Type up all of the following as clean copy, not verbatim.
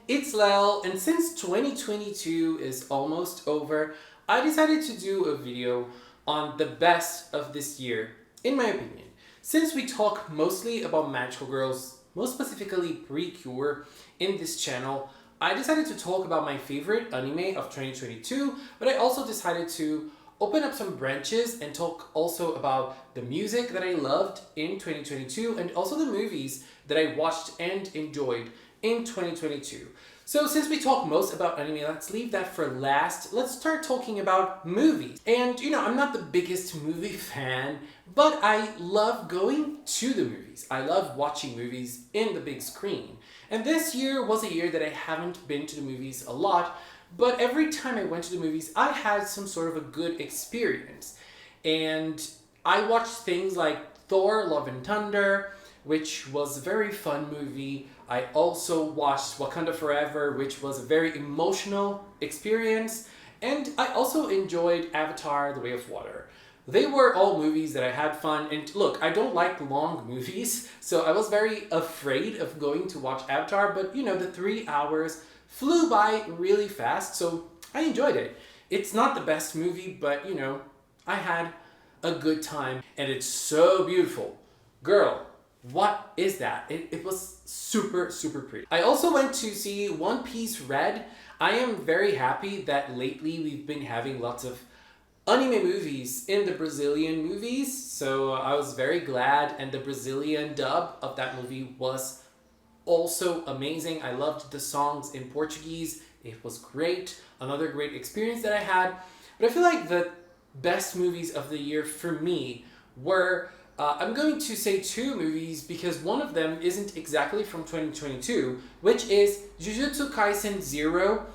it's Lel, and since 2022 is almost over, I decided to do a video on the best of this year, in my opinion. Since we talk mostly about magical girls, most specifically PreCure, in this channel, I decided to talk about my favorite anime of 2022, but I also decided to open up some branches and talk also about the music that I loved in 2022 and also the movies that I watched and enjoyed in 2022. So since we talk most about anime, let's leave that for last. Let's start talking about movies. And I'm not the biggest movie fan, but I love going to the movies. I love watching movies in the big screen. And this year was a year that I haven't been to the movies a lot, but every time I went to the movies, I had some sort of a good experience. And I watched things like Thor, Love and Thunder, which was a very fun movie. I also watched Wakanda Forever, which was a very emotional experience. And I also enjoyed Avatar, The Way of Water. They were all movies that I had fun. And look, I don't like long movies, so I was very afraid of going to watch Avatar, but the 3 hours flew by really fast, so I enjoyed it. It's not the best movie, but I had a good time, and it's so beautiful. Girl, what is that? It was super, super pretty. I also went to see One Piece Red. I am very happy that lately we've been having lots of anime movies in the Brazilian movies, so I was very glad, and the Brazilian dub of that movie was also amazing. I loved the songs in Portuguese. It was great. Another great experience that I had. But I feel like the best movies of the year for me were, I'm going to say 2 movies because one of them isn't exactly from 2022, which is Jujutsu Kaisen 0,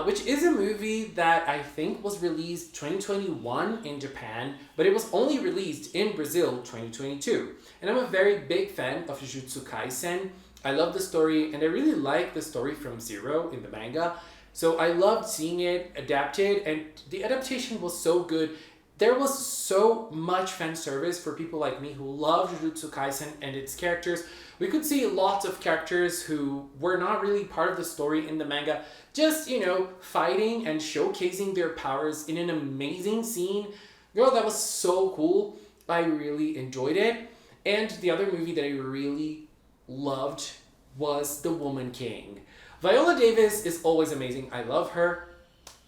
which is a movie that I think was released 2021 in Japan, but it was only released in Brazil 2022. And I'm a very big fan of Jujutsu Kaisen. I love the story, and I really like the story from Zero in the manga. So I loved seeing it adapted, and the adaptation was so good. There was so much fan service for people like me who love Jujutsu Kaisen and its characters. We could see lots of characters who were not really part of the story in the manga, just, fighting and showcasing their powers in an amazing scene. Girl, that was so cool. I really enjoyed it. And the other movie that I really loved was The Woman King. Viola Davis is always amazing. I love her.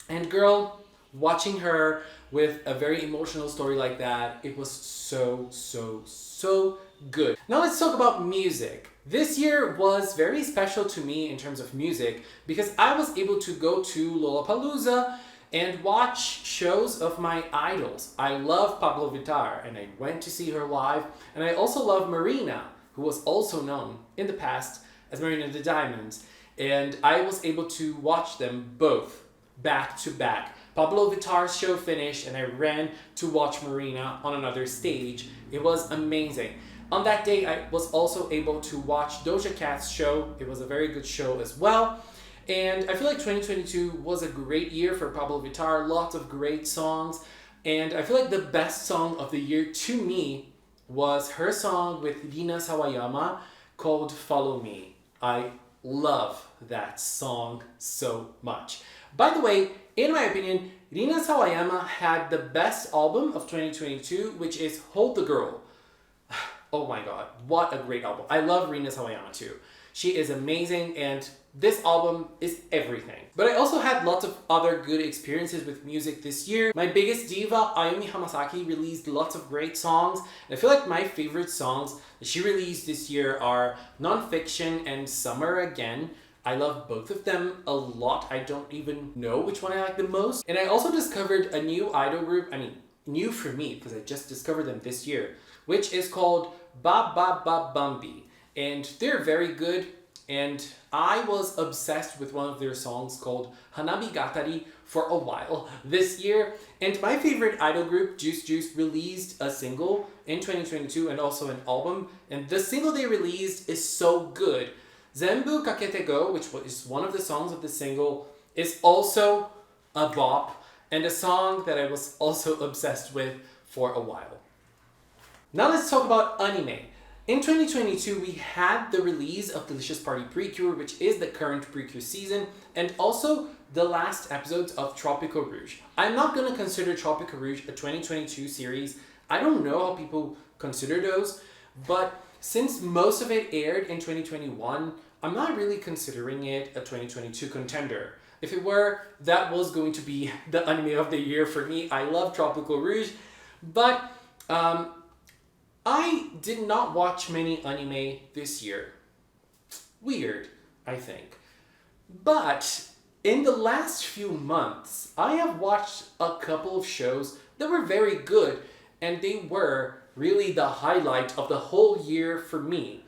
And girl, watching her with a very emotional story like that, it was so, so, so good. Now let's talk about music. This year was very special to me in terms of music because I was able to go to Lollapalooza and watch shows of my idols. I love Pablo Vittar, and I went to see her live. And I also love Marina, who was also known in the past as Marina the Diamonds. And I was able to watch them both back to back. Pablo Vittar's show finished, and I ran to watch Marina on another stage. It was amazing. On that day, I was also able to watch Doja Cat's show. It was a very good show as well. And I feel like 2022 was a great year for Pablo Vittar. Lots of great songs. And I feel like the best song of the year to me was her song with Rina Sawayama called Follow Me. I love that song so much. By the way, in my opinion, Rina Sawayama had the best album of 2022, which is Hold the Girl. Oh my god, what a great album. I love Rina Sawayama too. She is amazing, and this album is everything. But I also had lots of other good experiences with music this year. My biggest diva, Ayumi Hamasaki, released lots of great songs. And I feel like my favorite songs that she released this year are Nonfiction and Summer Again. I love both of them a lot. I don't even know which one I like the most. And I also discovered a new idol group, new for me, because I just discovered them this year, which is called Ba Ba Ba Bambi. And they're very good. And I was obsessed with one of their songs called Hanabi Gatari for a while this year. And my favorite idol group, Juice Juice, released a single in 2022 and also an album. And the single they released is so good. Zenbu Kakete Go, which is one of the songs of the single, is also a bop and a song that I was also obsessed with for a while. Now let's talk about anime. In 2022, we had the release of Delicious Party PreCure, which is the current PreCure season, and also the last episodes of Tropical-Rouge. I'm not going to consider Tropical-Rouge a 2022 series. I don't know how people consider those, but since most of it aired in 2021, I'm not really considering it a 2022 contender. If it were, that was going to be the anime of the year for me. I love Tropical-Rouge, but I did not watch many anime this year. Weird, I think. But in the last few months, I have watched a couple of shows that were very good, and they were really the highlight of the whole year for me.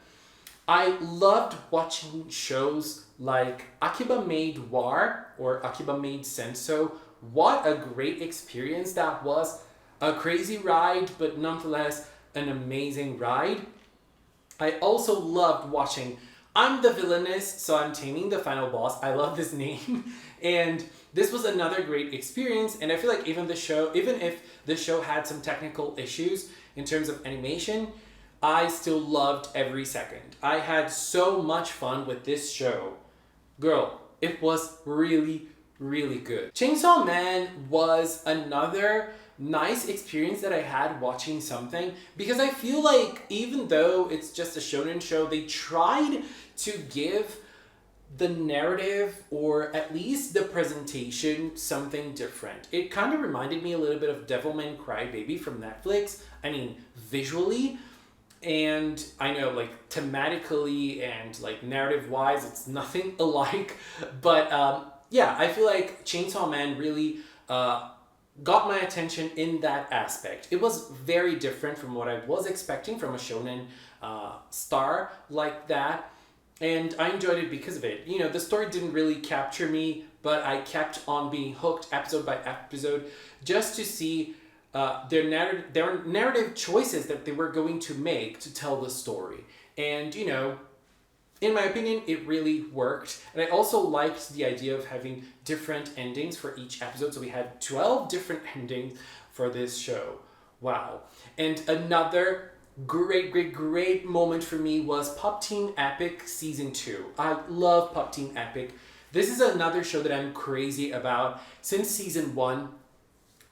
I loved watching shows like Akiba Maid War or Akiba Maid Senso. What a great experience that was. A crazy ride, but nonetheless an amazing ride. I also loved watching I'm the Villainess, so I'm taming the final boss. I love this name. And this was another great experience. And I feel like even if the show had some technical issues in terms of animation, I still loved every second. I had so much fun with this show. Girl, it was really, really good. Chainsaw Man was another nice experience that I had watching something, because I feel like even though it's just a shonen show, they tried to give the narrative, or at least the presentation, something different. It kind of reminded me a little bit of Devilman Crybaby from Netflix. I mean, visually, and I know like thematically and like narrative wise, it's nothing alike, but yeah, I feel like Chainsaw Man really got my attention in that aspect. It was very different from what I was expecting from a shonen star like that, and I enjoyed it because of it. You know, the story didn't really capture me, but I kept on being hooked episode by episode just to see their narrative choices that they were going to make to tell the story. And, you know, in my opinion, it really worked. And I also liked the idea of having different endings for each episode. So we had 12 different endings for this show. Wow. And another great moment for me was Pop Team Epic Season 2. I love Pop Team Epic. This is another show that I'm crazy about since Season 1.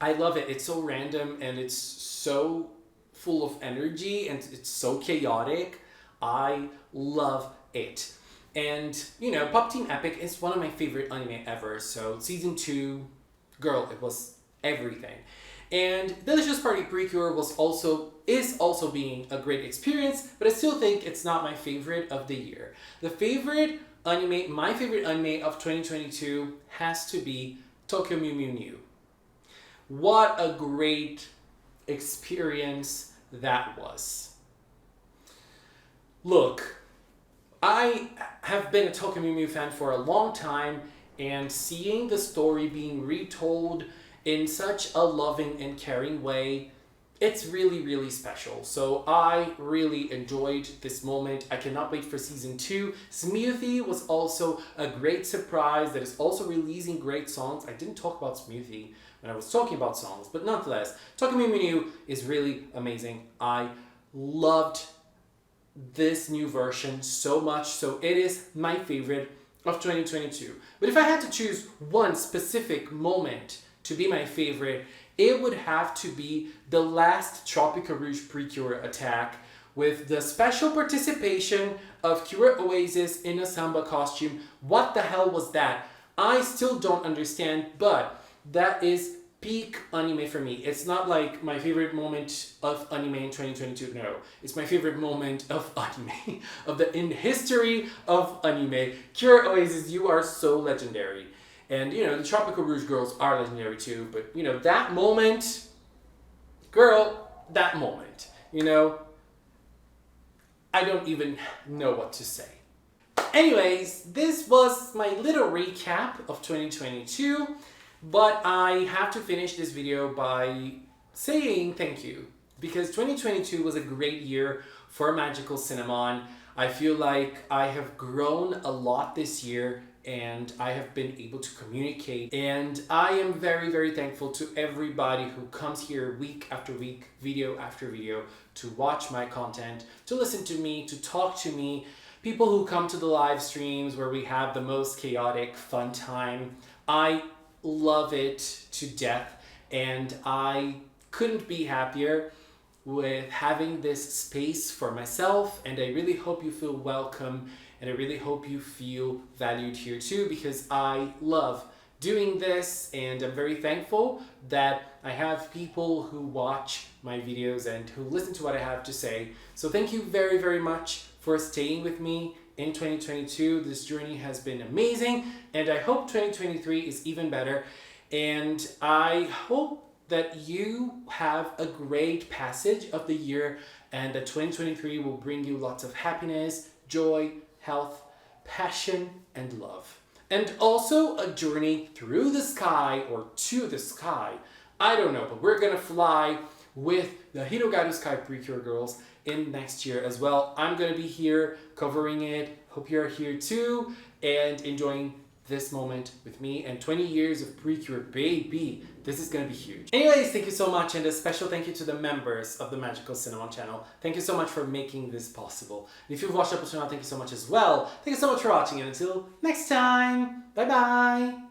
I love it. It's so random and it's so full of energy and it's so chaotic. I love it. And, you know, Pop Team Epic is one of my favorite anime ever. So Season 2, girl, it was everything. And Delicious Party PreCure is also being a great experience, but I still think it's not my favorite of the year. My favorite anime of 2022 has to be Tokyo Mew Mew New. What a great experience that was. Look, I have been a Tokyo Mew Mew fan for a long time, and seeing the story being retold in such a loving and caring way, it's really, really special. So I really enjoyed this moment. I cannot wait for Season 2. Smoothie was also a great surprise that is also releasing great songs. I didn't talk about Smoothie when I was talking about songs, but nonetheless, Tokyo Mew Mew New is really amazing. I loved this new version so much, so it is my favorite of 2022. But if I had to choose one specific moment to be my favorite, it would have to be the last Tropical-Rouge PreCure attack with the special participation of Cure Oasis in a samba costume. What the hell was that? I still don't understand, but that is peak anime for me. It's not like my favorite moment of anime in 2022. No, it's my favorite moment of anime, in history of anime. Cure Oasis, you are so legendary. And, you know, the Tropical-Rouge girls are legendary too, but, you know, that moment, girl, that moment, you know, I don't even know what to say. Anyways, this was my little recap of 2022, but I have to finish this video by saying thank you, because 2022 was a great year for Magical Cinnamon. I feel like I have grown a lot this year and I have been able to communicate. And I am very, very thankful to everybody who comes here week after week, video after video, to watch my content, to listen to me, to talk to me. People who come to the live streams where we have the most chaotic, fun time. I love it to death, and I couldn't be happier with having this space for myself, and I really hope you feel welcome, and I really hope you feel valued here too, because I love doing this, and I'm very thankful that I have people who watch my videos and who listen to what I have to say. So thank you very, very much for staying with me in 2022. This journey has been amazing, and I hope 2023 is even better, and I hope that you have a great passage of the year, and that 2023 will bring you lots of happiness, joy, health, passion, and love. And also a journey through the sky or to the sky. I don't know, but we're gonna fly with the Hirogaru Sky PreCure girls in next year as well. I'm gonna be here covering it. Hope you're here too and enjoying this moment with me, and 20 years of PreCure, baby. This is gonna be huge. Anyways, thank you so much, and a special thank you to the members of the Magical Cinema channel. Thank you so much for making this possible. And if you've watched up to now, thank you so much as well. Thank you so much for watching, and until next time, bye bye.